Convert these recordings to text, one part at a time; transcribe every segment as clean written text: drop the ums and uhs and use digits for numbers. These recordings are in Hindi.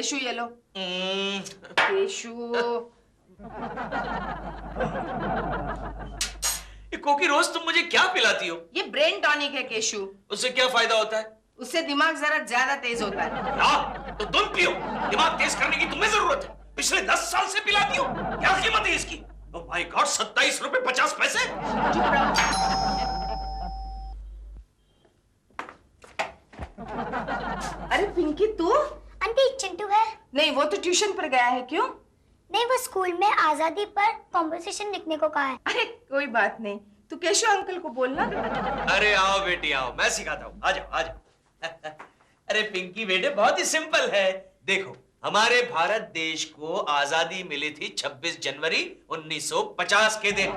केशु ये लो। केशु। ये कोकी रोज तुम मुझे क्या पिलाती हो? ये ब्रेन टॉनिक है केशु। उससे क्या फायदा होता है? उससे दिमाग जरा ज्यादा तेज होता है। हाँ, तो तुम पियो। दिमाग तेज करने की तुम्हें जरूरत है। पिछले 10 साल से पिलाती हो। क्या कीमत है इसकी? ओह माय गॉड, 27 रुपए 50 पैसे। चुप रहो। अरे पिंकी तू? आंटी चिंटू है। नहीं, वो तो ट्यूशन पर गया है। क्यों? नहीं, वो स्कूल में आजादी पर कॉम्पोजिशन लिखने को कहा है। अरे कोई बात नहीं, तू केशव अंकल को बोलना। अरे आओ बेटी आओ, मैं सिखाता हूँ। आ जाओ आ जाओ। अरे पिंकी बेटे, बहुत ही सिंपल है। देखो, हमारे भारत देश को आजादी मिली थी 26 जनवरी 1950 के दिन,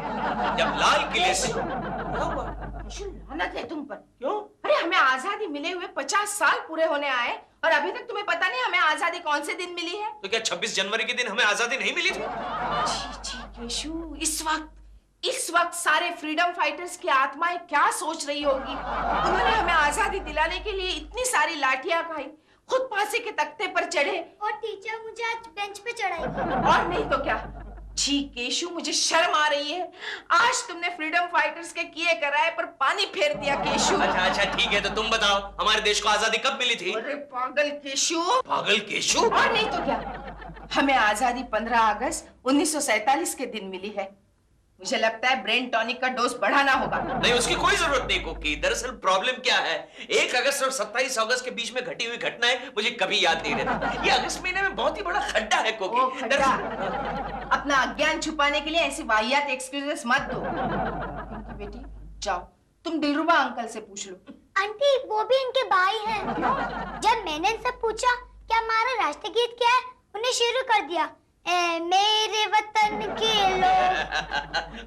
जब लाल किले से। लानत है तुम पर। क्यों? अरे हमें आजादी मिले हुए 50 साल पूरे होने आए और अभी तक तुम्हें पता नहीं हमें आजादी कौन से दिन मिली है? तो क्या 26 जनवरी के दिन हमें आजादी नहीं मिली थी? छी केशु, इस वक्त सारे फ्रीडम फाइटर्स की आत्माएं क्या सोच रही होगी? उन्होंने हमें आजादी दिलाने के लिए इतनी सारी लाठियां खाई, खुद फांसी के तख्ते पर चढ़े, और टीचर मुझे आज बेंच पे चढ़ाई। और नहीं तो क्या। छी केशु, मुझे शर्म आ रही है। आज तुमने फ्रीडम फाइटर्स के किए कराए पर पानी फेर दिया केशु। अच्छा ठीक है, तो तुम बताओ हमारे देश को आजादी कब मिली थी? अरे पागल केशु। पागल केशु? और नहीं तो क्या, हमें आजादी 15 अगस्त 1947 के दिन मिली है। मुझे लगता है ब्रेन टॉनिक का डोज बढ़ाना होगा। नहीं, उसकी कोई जरूरत नहीं कोकी। दरअसल प्रॉब्लम क्या है, 1 अगस्त और 27 अगस्त के बीच में घटी हुई घटनाएं मुझे कभी याद नहीं रहती। ये अगस्त महीने में बहुत ही बड़ा खड्डा है कोकी। अपना अज्ञान छुपाने के लिए ऐसी वाहियात एक्सक्यूजेस मत दो। पिंकी बेटी जाओ, तुम दिलरुबा अंकल से पूछ लो। आंटी वो भी इनके भाई हैं। जब मैंने इनसे पूछा कि हमारा राष्ट्रीय गीत क्या है, उन्हें शुरू कर दिया, ए मेरे वतन के लोग।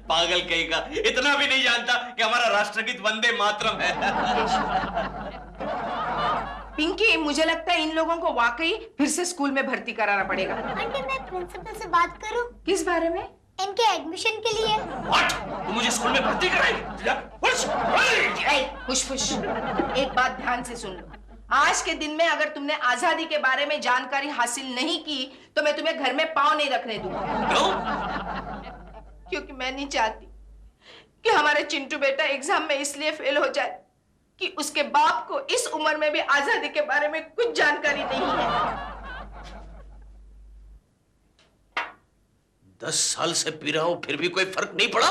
पागल कहेगा, इतना भी नहीं जानता कि हमारा राष्ट्रगीत वंदे मातरम है। पिंकी, मुझे लगता है इन लोगों को वाकई फिर से स्कूल में भर्ती कराना पड़ेगा। आंटी मैं प्रिंसिपल से बात करूं? किस बारे में? इनके एडमिशन के लिए। What? तुम मुझे स्कूल में भर्ती कराएगी? खुश एक बात ध्यान से सुन लो। आज के दिन में अगर तुमने आजादी के बारे में जानकारी हासिल नहीं की तो मैं तुम्हें घर में पांव नहीं रखने दूंगा। क्यों? क्योंकि मैं नहीं चाहती कि हमारे चिंटू बेटा एग्जाम में इसलिए फेल हो जाए कि उसके बाप को इस उम्र में भी आजादी के बारे में कुछ जानकारी नहीं है। 10 साल से पी रहा हूं फिर भी कोई फर्क नहीं पड़ा।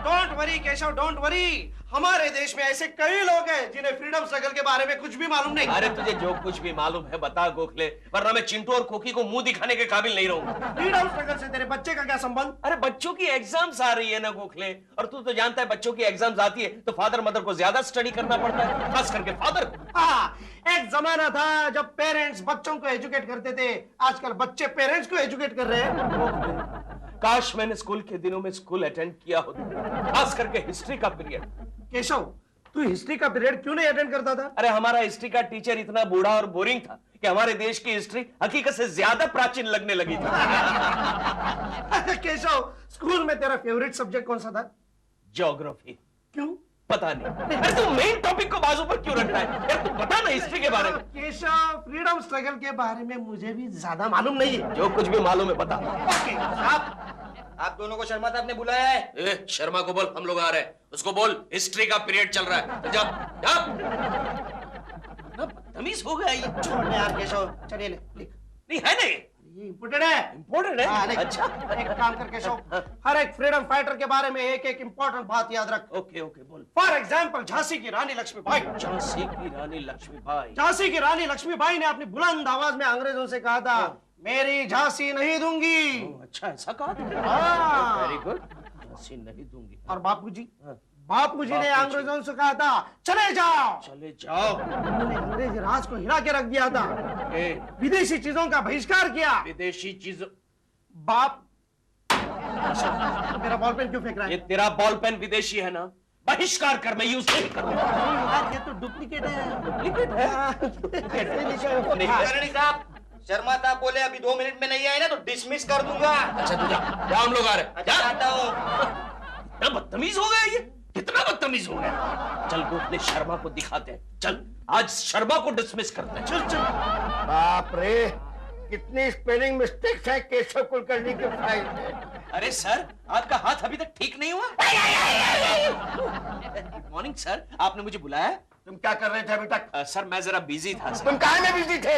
Don't worry Keshav, don't worry. हमारे देश में ऐसे कई लोग हैं जिन्हें फ्रीडम स्ट्रगल के बारे में कुछ भी मालूम नहीं। अरे तुझे जो कुछ भी मालूम है बता गोखले, वरना मैं चिंटू और कोकी को मुंह दिखाने के काबिल नहीं रहूंगा। फ्रीडम स्ट्रगल से तेरे बच्चे का क्या संबंध? अरे बच्चों की एग्जाम्स आ रही है ना गोखले, और तू तो जानता है बच्चों की एग्जाम्स आती है तो फादर मदर को ज्यादा स्टडी करना पड़ता है, खास करके फादर को। हाँ, एक जमाना था जब पेरेंट्स बच्चों को एजुकेट करते थे, आजकल बच्चे पेरेंट्स को एजुकेट कर रहे हैं। काश मैंने स्कूल के दिनों में स्कूल अटेंड किया होता, खास करके हिस्ट्री का पीरियड। केशव, तू हिस्ट्री का पीरियड क्यों नहीं अटेंड करता था? अरे हमारा हिस्ट्री का टीचर इतना बूढ़ा और बोरिंग था कि हमारे देश की हिस्ट्री हकीकत से ज्यादा प्राचीन लगने लगी थी। केशव, स्कूल में तेरा फेवरेट सब्जेक्ट कौन सा था? ज्योग्राफी। क्यों? पता नहीं। अरे तू मेन टॉपिक को बाजू पर क्यों रखता है यार? तू बता ना हिस्ट्री के बारे में। केशव, फ्रीडम स्ट्रगल के बारे में मुझे भी ज्यादा मालूम नहीं है। जो कुछ भी मालूम है बता। ओके, आप दोनों को शर्मा साहब ने बुलाया है। ए, शर्मा को बोल हम लोग आ रहे हैं। उसको बोल हिस्ट्री का पीरियड चल रहा है। जा जा। बदतमीज हो गया ये। छोड़ यार केशव, चलिए लिख। नहीं है नहीं, ये इम्पोर्टेंट है। इम्पोर्टेंट है। हाँ, अच्छा एक काम कर केशव, हर एक फ्रीडम फाइटर के बारे में एक एक इम्पोर्टेंट बात याद रख। ओके ओके बोल। फॉर एग्जाम्पल, झांसी की रानी लक्ष्मीबाई। झांसी की रानी लक्ष्मीबाई। झांसी की रानी लक्ष्मीबाई ने अपनी बुलंद आवाज में अंग्रेजों से कहा था, मेरी झांसी नहीं दूंगी। अच्छा ऐसा कहा? हाँ। Very good. झांसी नहीं दूंगी। और बापूजी, हाँ। बापूजी ने अंग्रेजों से कहा था, चले जाओ। चले जाओ। उन्होंने अंग्रेजी राज को हिला के रख दिया था। विदेशी चीजों का बहिष्कार किया। विदेशी चीजों। बाप, मेरा बॉल पेन क्यों फेंक रहा है? ये तेरा बॉल पेन विदेशी है ना? बहिष्कार कर, मैं यूज नहीं करूंगा। यार ये तो डुप्लीकेट है। डुप्लीकेट है? नहीं, करणी साहब, शर्मा साहब बोले अभी 2 मिनट में नहीं आए ना तो डिसमिस कर दूंगा। अच्छा तू जा, जा हम लोग आ रहे हैं। अच्छा, जा। आता हूँ। क्या बदतमीज हो गया ये? इतना बदतमीज हो गया। चल गोखले, शर्मा को दिखाते हैं। चल आज शर्मा को डिसमिस करते हैं। चल चल। बाप रे, कितनी स्पेलिंग मिस्टेक्स है केशव कुलकर्णी के फाइल में। अरे सर, आपका हाथ अभी तक ठीक नहीं हुआ? गुड मॉर्निंग सर, आपने मुझे बुलाया? तुम क्या कर रहे थे अभी तक? सर मैं जरा बिजी था सर। तुम कहाँ में बिजी थे?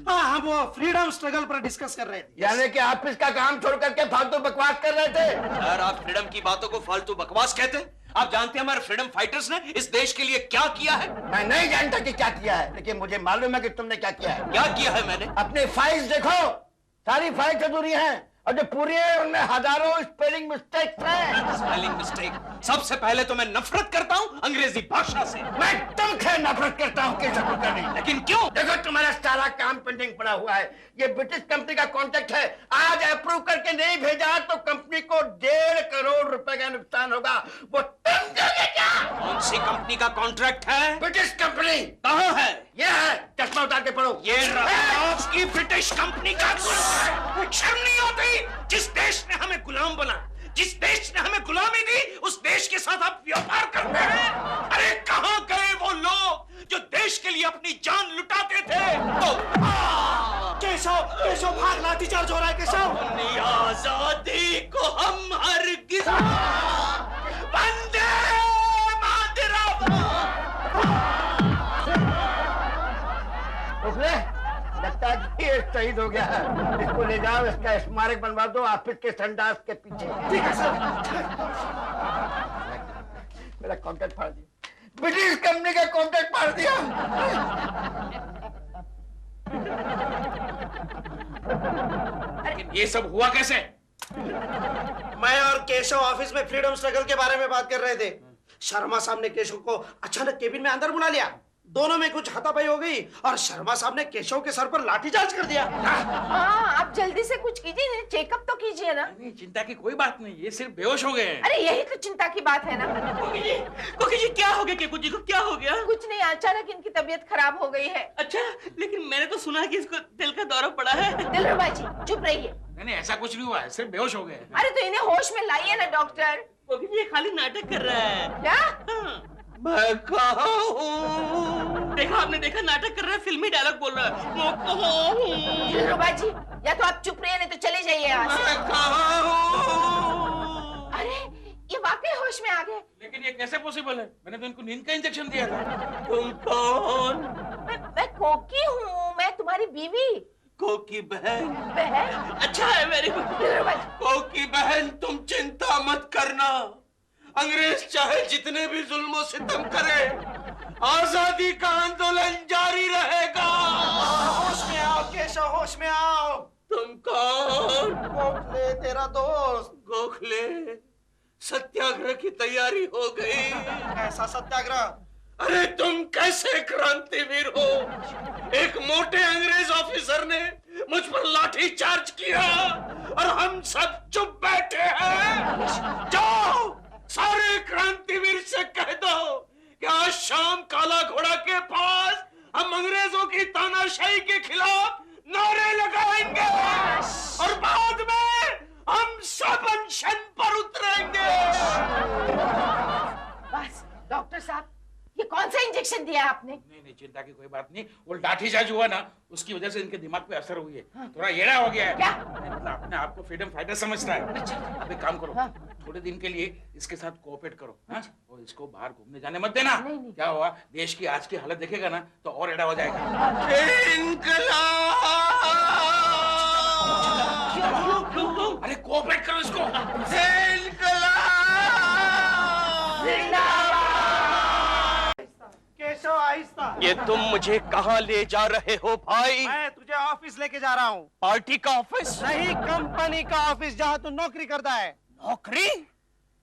हाँ, हम वो फ्रीडम स्ट्रगल पर डिस्कस कर रहे थे। यानी कि ऑफिस का काम छोड़ करके फालतू बकवास कर रहे थे? सर आप फ्रीडम की बातों को फालतू बकवास कहते हैं? आप जानते हैं हमारे फ्रीडम फाइटर्स ने इस देश के लिए क्या किया है? मैं नहीं जानता कि क्या किया है, लेकिन मुझे मालूम है कि तुमने क्या किया है। क्या किया है मैंने? अपनी फाइल्स देखो, सारी फाइल्स अधूरी हैं और जो पूरी है उनमें हजारों स्पेलिंग मिस्टेक्स हैं। Spelling mistake? सबसे पहले तो मैं नफरत करता हूँ अंग्रेजी भाषा से। मैं तुमसे नफरत करता हूँ केशव कुलकर्णी। लेकिन क्यों? देखो तुम्हारा सारा काम पेंडिंग पड़ा हुआ है। ये ब्रिटिश कंपनी का कॉन्ट्रैक्ट है, आज अप्रूव करके नहीं भेजा तो कंपनी को 1.5 करोड़ रुपए का नुकसान होगा। वो तुम दोगे क्या? कौन सी कंपनी का कॉन्ट्रैक्ट है? British company. कहाँ है? ये है, चश्मा उतार के पढ़ो। ये आपकी ब्रिटिश कंपनी का कॉन्ट्रैक्ट। शर्म नहीं होती? जिस देश ने हमें गुलाम बना, जिस देश ने हमें गुलामी दी, उस देश के साथ आप व्यापार करते हैं। अरे कहाँ गए वो लोग जो देश के लिए अपनी जान लुटाते थे? केशव, केशव भाग, लाठीचार्ज हो रहा है केशव। अपनी आजादी को हम हरगिज वंदे मातरम। उसने लगता है कि ये शहीद हो गया है। इसको ले जाओ, इसका स्मारक बनवा दो ऑफिस के संडास के पीछे। ठीक है सर। मेरा कॉन्ट्रैक्ट फाड़ दिया, ब्रिटिश कंपनी का कॉन्ट्रैक्ट फाड़ दिया। लेकिन ये सब हुआ कैसे? मैं और केशव ऑफिस में फ्रीडम स्ट्रगल के बारे में बात कर रहे थे। शर्मा साहब ने केशव को अचानक केबिन में अंदर बुला लिया। दोनों में कुछ हाथापाई हो गई और शर्मा साहब ने केशव के सर पर लाठीचार्ज कर दिया। हाँ, आप जल्दी से कुछ कीजिए, चेकअप तो कीजिए ना। नहीं, चिंता की कोई बात नहीं, ये सिर्फ बेहोश हो गए हैं। अरे यही तो चिंता की बात है ना। कोकी जी क्या हो गया? केकू जी को क्या हो गया? कुछ नहीं, अचानक इनकी तबीयत खराब हो गई है। अच्छा, लेकिन मैंने तो सुना कि इसको दिल का दौरा पड़ा है। दिलरुबा जी चुप रहिए। नहीं, ऐसा कुछ नहीं हुआ है, सिर्फ बेहोश हो गए हैं। अरे तो इन्हें होश में लाइए ना डॉक्टर। कोकी जी ये खाली नाटक कर रहा है। क्या? हाँ। मैं कहाँ हूँ? देखा आपने, देखा नाटक कर रहा है, फिल्मी डायलॉग बोल रहा है। मैं कहाँ हूँ? दिलरुबा जी या तो आप चुप रहिए नहीं तो चले जाइए यहाँ से। मैं कहाँ हूँ? अरे ये वाकई होश में आ गए। लेकिन ये कैसे पॉसिबल है? मैंने तो इनको नींद का इंजेक्शन दिया था। तुम कौन? मैं कोकी हूँ, मैं तुम्हारी बीवी। कोकी बहन? बहन? अच्छा है, वेरी गुड। दिलरुबा जी कोकी बहन तुम चिंता मत करना, अंग्रेज चाहे जितने भी जुल्म सितम करे, आजादी का आंदोलन जारी रहेगा। होश में आओ केशव, होश में आओ। तुम कौन? गोखले तेरा दोस्त। गोखले, सत्याग्रह की तैयारी हो गई। ऐसा सत्याग्रह? अरे तुम कैसे क्रांतिवीर हो? एक मोटे अंग्रेज ऑफिसर ने मुझ पर लाठी चार्ज किया और हम सब चुप बैठे हैं। जाओ सारे क्रांतिवीर से कह दो कि आज शाम काला घोड़ा के पास हम अंग्रेजों की तानाशाही के खिलाफ नारे लगाएंगे और बाद में हम सब अनशन पर उतरेंगे। बस डॉक्टर साहब ये कौन सा इंजेक्शन दिया आपने? नहीं, चिंता की कोई बात नहीं। वो लाठीचार्ज हुआ ना, उसकी वजह से इनके दिमाग पे असर हुई है। थोड़ा येड़ा हो गया है। क्या? मतलब अपने आप को फ्रीडम फाइटर समझता है। अब एक काम करो, थोड़े दिन के लिए इसके साथ कोऑपरेट करो। हाँ? और इसको बाहर घूमने जाने मत देना। नहीं। क्या हुआ, देश की आज की हालत देखेगा ना तो और एड़ा हो जाएगा। इनकलाब! अरे कोऑपरेट करो इसको। केशव आहिस्ता। ये तुम मुझे कहाँ ले जा रहे हो भाई? मैं तुझे ऑफिस लेके जा रहा हूँ। पार्टी का ऑफिस? नहीं, कंपनी का ऑफिस जहाँ तू नौकरी करता है। नौकरी?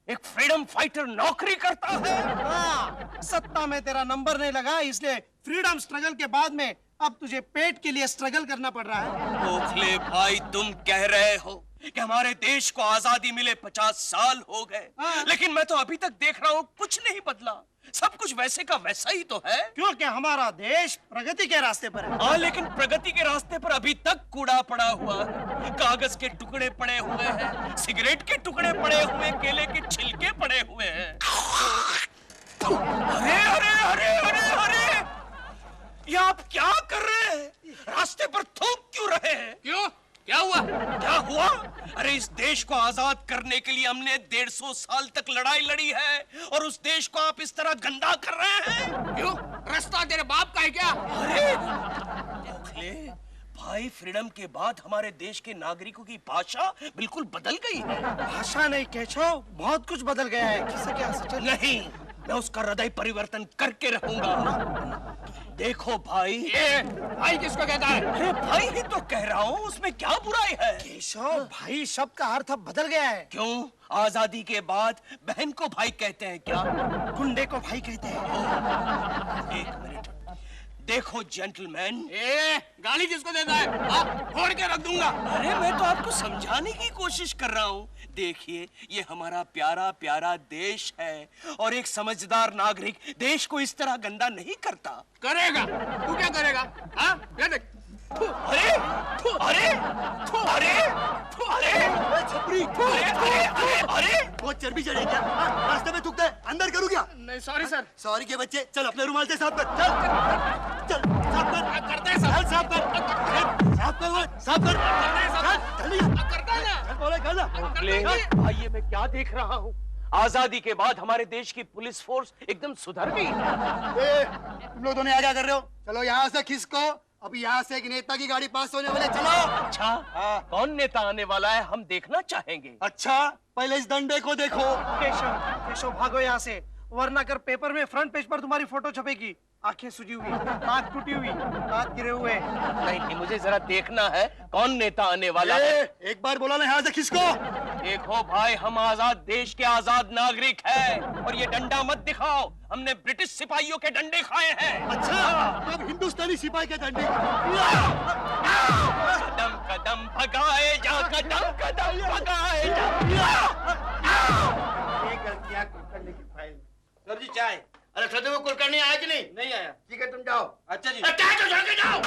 एक फ्रीडम फाइटर नौकरी करता है? हाँ, सत्ता में तेरा नंबर नहीं लगा इसलिए फ्रीडम स्ट्रगल के बाद में अब तुझे पेट के लिए स्ट्रगल करना पड़ रहा है। गोखले भाई तुम कह रहे हो कि हमारे देश को आजादी मिले 50 साल हो गए, हाँ। लेकिन मैं तो अभी तक देख रहा हूँ कुछ नहीं बदला, सब कुछ वैसे का वैसा ही तो है। क्योंकि हमारा देश प्रगति के रास्ते पर है। हाँ, लेकिन प्रगति के रास्ते पर अभी तक कूड़ा पड़ा हुआ है, कागज के टुकड़े पड़े हुए हैं, सिगरेट के टुकड़े पड़े हुए, केले के छिलके पड़े हुए हैं। आप क्या कर रहे हैं? रास्ते पर थूक क्यों रहे हैं? क्यों? क्या हुआ? क्या हुआ? अरे इस देश को आजाद करने के लिए हमने 150 साल तक लड़ाई लड़ी है और उस देश को आप इस तरह गंदा कर रहे हैं। क्यों? रास्ता तेरे बाप का है क्या? अरे गोखले भाई, फ्रीडम के बाद हमारे देश के नागरिकों की भाषा बिल्कुल बदल गई है। भाषा नहीं केशव, बहुत कुछ बदल गया है। किसे क्या सच नहीं, मैं उसका हृदय परिवर्तन करके रहूंगा। देखो भाई, ये भाई किसको कहता है? अरे भाई ही तो कह रहा हूँ, उसमें क्या बुराई है? केशव, भाई शब्द का अर्थ अब बदल गया है। क्यों? आजादी के बाद बहन को भाई कहते हैं क्या? गुंडे को भाई कहते हैं। एक मिनट, देखो जेंटलमैन। गाली किसको देता है? फोड़ के रख दूंगा। अरे मैं तो आपको समझाने की कोशिश कर रहा हूँ। देखिए, ये हमारा प्यारा प्यारा देश है और एक समझदार नागरिक देश को इस तरह गंदा नहीं करता। करेगा? तू क्या करेगा? हाँ? ये देख। अरे अरे अरे अरे छपरी, अरे बहुत चर्बी चढ़े क्या? रास्ते में थूकता है, अंदर करूँ क्या? नहीं, सॉरी सर। सॉरी के बच्चे, चल अपने रुमाल से साफ कर। चल साफ कर। करते हैं सर। साफ कर, साफ कर वो, साफ कर। करते हैं ना। बोले कर ना। भाई, ये मैं क्या देख रहा हूँ? आजादी के बाद हमारे देश की पुलिस फोर्स एकदम सुधर गई है। तुम लोग दोनों यहाँ क्या कर रहे हो? चलो यहाँ से खिसको, अभी यहाँ से एक नेता की गाड़ी पास होने वाले, चलो। अच्छा, कौन नेता आने वाला है हम देखना चाहेंगे। अच्छा, पहले इस डंडे को देखो। केशव भागो यहाँ से, वरना कर पेपर में फ्रंट पेज पर तुम्हारी फोटो छपेगी। आंखें सूजी हुई, नाक टूटी हुई, दांत गिरे हुए। नहीं, मुझे जरा देखना है कौन नेता आने वाला है। एक बार बोला ना, यहाँ से खिसको। देखो भाई, हम आजाद देश के आजाद नागरिक हैं और ये डंडा मत दिखाओ, हमने ब्रिटिश सिपाहियों के डंडे खाए हैं। अच्छा, अब हिंदुस्तानी सिपाही के डंडे। कदम कदम भगाए जा, कदम कदम भगाए जा। ये गलतियां कुलकर्णी की फाइल में। सर जी चाय। अरे सदे वो कुलकर्णी आया कि नहीं? नहीं आया। ठीक है, तुम जाओ। अच्छा जी। चाय तो छोड़ के जाओ।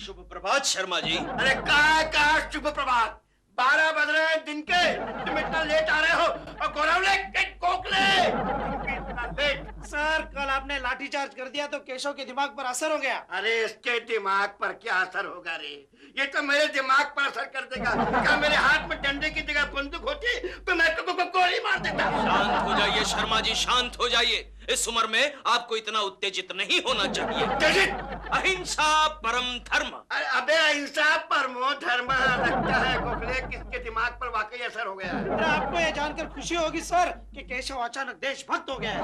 शुभ प्रभात शर्मा जी। अरे का शुभ प्रभात। 12 बज रहे हैं दिन के, तुम इतना लेट आ रहे हो। और गोरावले के कोकले, तुम भी इतना लेट। सर, कल आपने लाठीचार्ज कर दिया तो केशव के दिमाग पर असर हो गया। अरे इसके दिमाग पर क्या असर होगा रे? ये तो मेरे दिमाग पर असर कर देगा। क्या मेरे हाथ में डंडे की जगह बंदूक होती तो मैं गोली मार देता। शांत हो जाइए शर्मा जी, शांत हो जाइए। इस उम्र में आपको इतना उत्तेजित नहीं होना चाहिए। अहिंसा परम धर्म। अबे अहिंसा परमो धर्म। लगता है गोखले किसके दिमाग पर वाकई असर हो गया है। आपको ये जानकर खुशी होगी सर कि केशव अचानक देशभक्त हो गया है।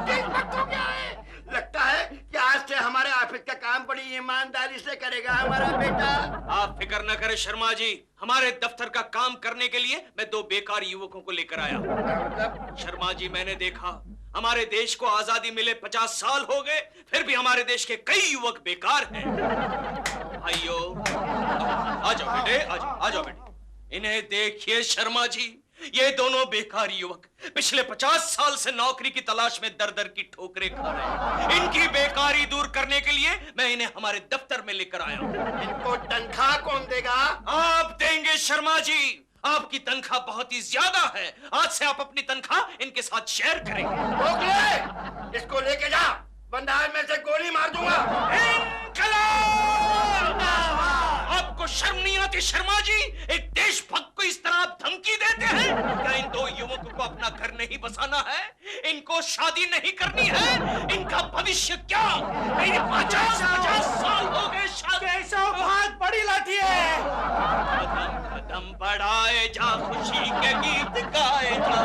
देशभक्त हो गया है। लगता है कि आज से हमारे ऑफिस का काम बड़ी ईमानदारी से करेगा हमारा बेटा। आप फिक्र न करें शर्मा जी, हमारे दफ्तर का काम करने के लिए मैं 2 बेकार युवकों को लेकर आया। मतलब शर्मा जी, मैंने देखा हमारे देश को आजादी मिले 50 साल हो गए, फिर भी हमारे देश के कई युवक बेकार हैं। भाइयों, आ जाओ बेटे, आ जाओ बेटे। इन्हें देखिए शर्मा जी, ये दोनों बेकार युवक पिछले 50 साल से नौकरी की तलाश में दर दर की ठोकरें खा रहे हैं। इनकी बेकारी दूर करने के लिए मैं इन्हें हमारे दफ्तर में लेकर आया हूं। इनको तनख्वाह कौन देगा? आप देंगे शर्मा जी, आपकी तनख्वाह बहुत ही ज्यादा है। आज से आप अपनी तनख्वाह इनके साथ शेयर करेंगे। गोखले, इसको लेके जा, बंदाज में से गोली मार दूंगा। इनकलाब! आपको शर्म नहीं आती शर्मा जी? एक देशभक्त को इस तरह आप धमकी देते हैं? क्या इन 2 युवकों को अपना घर नहीं बसाना है? इनको शादी नहीं करनी है? इनका भविष्य क्या? मेरी 50 साल हो गए शादी। बहुत बड़ी लाठी है। कदम कदम बढ़ाए जा, खुशी के गीत गाए जा।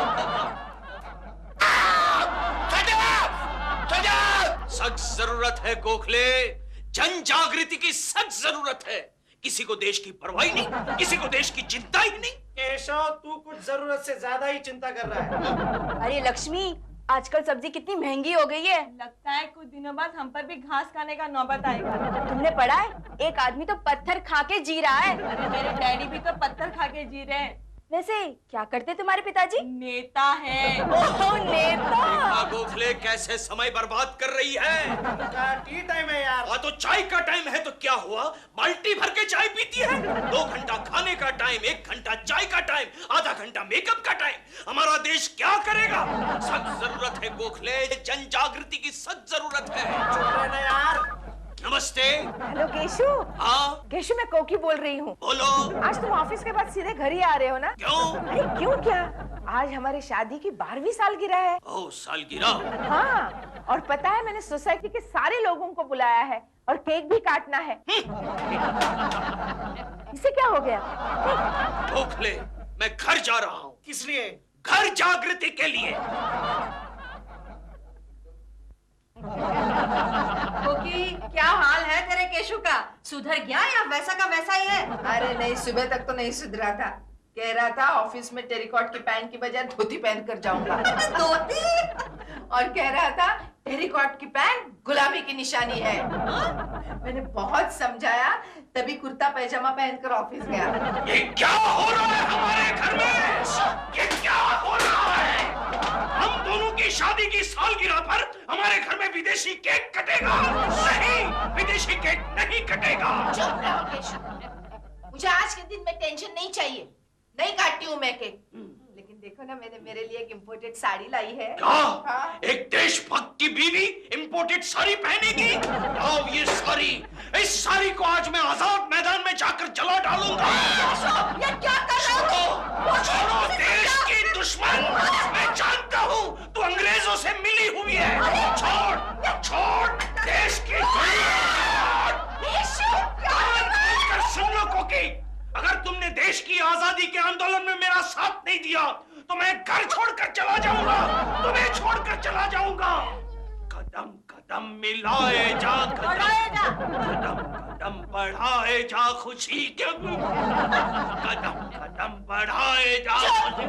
सख्त जरूरत है गोखले, जन जागृति की सख्त जरूरत है। किसी को देश की परवाह नहीं, किसी को देश की चिंता ही नहीं। केशव, तू कुछ जरूरत से ज्यादा ही चिंता कर रहा है। अरे लक्ष्मी, आजकल सब्जी कितनी महंगी हो गई है। लगता है कुछ दिनों बाद हम पर भी घास खाने का नौबत आएगा। तुमने पढ़ा है, एक आदमी तो पत्थर खा के जी रहा है। अरे मेरे डैडी भी तो पत्थर खा के जी रहे हैं। वैसे क्या करते तुम्हारे पिताजी? नेता है। ओह नेता। देखा गोखले कैसे समय बर्बाद कर रही है। टी टाइम है यार। हाँ तो चाय का टाइम है तो क्या हुआ, बाल्टी भर के चाय पीती है। 2 घंटा खाने का टाइम, 1 घंटा चाय का टाइम, आधा घंटा मेकअप का टाइम। हमारा देश क्या करेगा? सख्त जरूरत है गोखले, जन जागृति की सख्त जरूरत है। चुप रहना यार। नमस्ते। Hello cashew. हाँ केशु, मैं कोकी बोल रही हूँ। बोलो। आज तुम ऑफिस के बाद सीधे घर ही आ रहे हो ना? क्यों? अरे क्यों क्या, आज हमारे शादी की 12वीं सालगिरह है। ओह सालगिरह। हाँ, और पता है मैंने सोसाइटी के सारे लोगों को बुलाया है और केक भी काटना है। इसे क्या हो गया? गोखले मैं घर जा रहा हूँ। किस लिए? घर जागृति के लिए। कोकी, क्या हाल है तेरे केशु का? सुधर गया या वैसा का वैसा ही है? अरे नहीं, सुबह तक तो नहीं सुधरा था। कह रहा था ऑफिस में टेरिकॉट की पैंट की बजाय धोती पहन कर जाऊंगा। धोती? और कह रहा था टेरिकॉट की पैंट गुलामी की निशानी है। मैंने बहुत समझाया, तभी कुर्ता पैजामा पहनकर ऑफिस गया। ये क्या हो रहा है हमारे घर में? ये क्या हो रहा है? हम दोनों की शादी की सालगिरह पर हमारे घर में विदेशी केक कटेगा? नहीं, विदेशी केक नहीं कटेगा। चुप रहो केशु, मुझे आज के दिन में टेंशन नहीं चाहिए। नहीं काटती हूँ मैं केक, लेकिन देखो ना मैंने मेरे लिए एक इम्पोर्टेड साड़ी लाई है। क्या? हाँ? एक देशभक्त की बीवी इंपोर्टेड साड़ी पहनेगी? आओ ये साड़ी, इस साड़ी को आज मैं आजाद मैदान में जाकर जला डालूंगा। ये क्या कर रहे हो? छोड़ो देश की दुश्मन, मैं जानता हूँ तू अंग्रेजों से मिली हुई है। छोड़ छोड़ देश की सुन लो कोकी, अगर तुमने देश की आजादी के आंदोलन में मेरा साथ नहीं दिया तो मैं घर छोड़कर चला जाऊंगा, तुम्हें छोड़कर चला जाऊंगा। कदम कदम मिलाए जा, कदम कदम बढ़ाए जा खुशी के, कदम कदम बढ़ाए जा खुशी।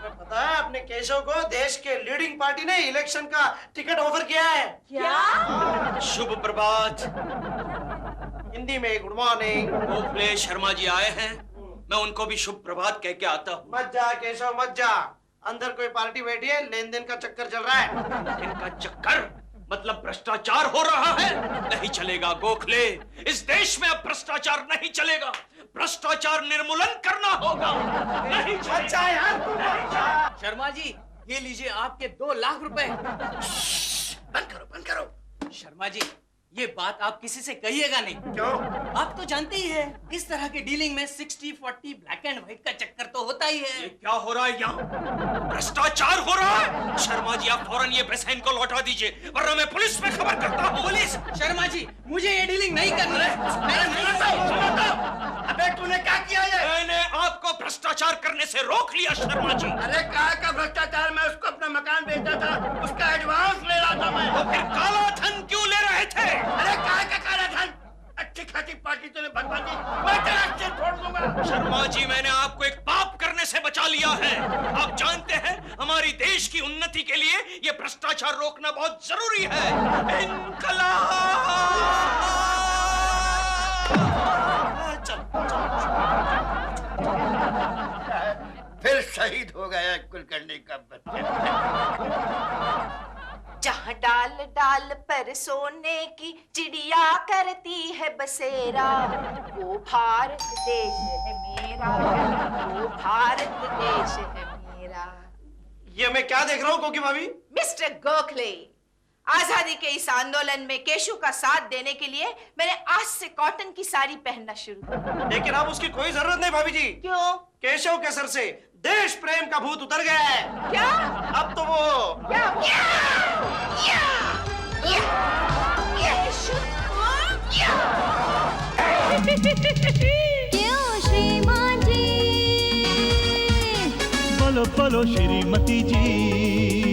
पता है अपने केशव को देश के लीडिंग पार्टी ने इलेक्शन का टिकट ऑफर किया है। क्या? शुभ प्रभात। हिंदी में गुड मॉर्निंग। गोखले शर्मा जी आए हैं, मैं उनको भी शुभ प्रभात कह के आता हूँ। मत जा केशव मत जा, अंदर कोई पार्टी बैठी है, लेन देन का चक्कर चल रहा है। इनका चक्कर मतलब भ्रष्टाचार हो रहा है? नहीं चलेगा गोखले, इस देश में अब भ्रष्टाचार नहीं चलेगा। भ्रष्टाचार निर्मूलन करना होगा। नहीं अच्छा यार। शर्मा जी, ये लीजिए आपके 2 लाख रुपए। बंद करो बंद करो। शर्मा जी, ये बात आप किसी से कहिएगा नहीं। क्यों? आप तो जानते ही हैं, इस तरह के डीलिंग में 60-40 ब्लैक एंड व्हाइट का चक्कर तो होता ही है। ये क्या हो रहा है यहाँ? भ्रष्टाचार हो रहा है। शर्मा जी आप फौरन ये पैसा इनको लौटा दीजिए, वरना मैं पुलिस में खबर करता हूँ। पुलिस? शर्मा जी, मुझे ये डीलिंग नहीं करनी है। अबे तूने क्या किया ये? मैंने आपको भ्रष्टाचार करने से रोक लिया शर्मा जी। अरे काय का भ्रष्टाचार? मैं उसको अपना मकान बेचता था, उसका एडवांस ले रहा था मैं। तो फिर काला धन क्यों ले रहे थे? अरे काय का काला धन? अच्छी खासी पार्टी तूने भगवा दी, मैं तेरा सिर फोड़ दूंगा। शर्मा जी मैंने आपको एक पाप करने से बचा लिया है। आप जानते हैं हमारी देश की उन्नति के लिए ये भ्रष्टाचार रोकना बहुत जरूरी है। इनकलाब! फिर शहीद हो गया कुलकर्णी का बच्चा। जहाँ डाल डाल पर सोने की चिड़िया करती है बसेरा, वो भारत देश है मेरा, वो भारत देश है मेरा। ये मैं क्या देख रहा हूँ कोकी भाभी? मिस्टर गोखले, आजादी के इस आंदोलन में केशु का साथ देने के लिए मैंने आज से कॉटन की साड़ी पहनना शुरू किया। लेकिन अब उसकी कोई जरूरत नहीं भाभी जी। क्यों? केशव के सर से देश प्रेम का भूत उतर गया है। क्या? अब तो वो क्यों श्रीमान जी? बोलो बोलो श्रीमती जी।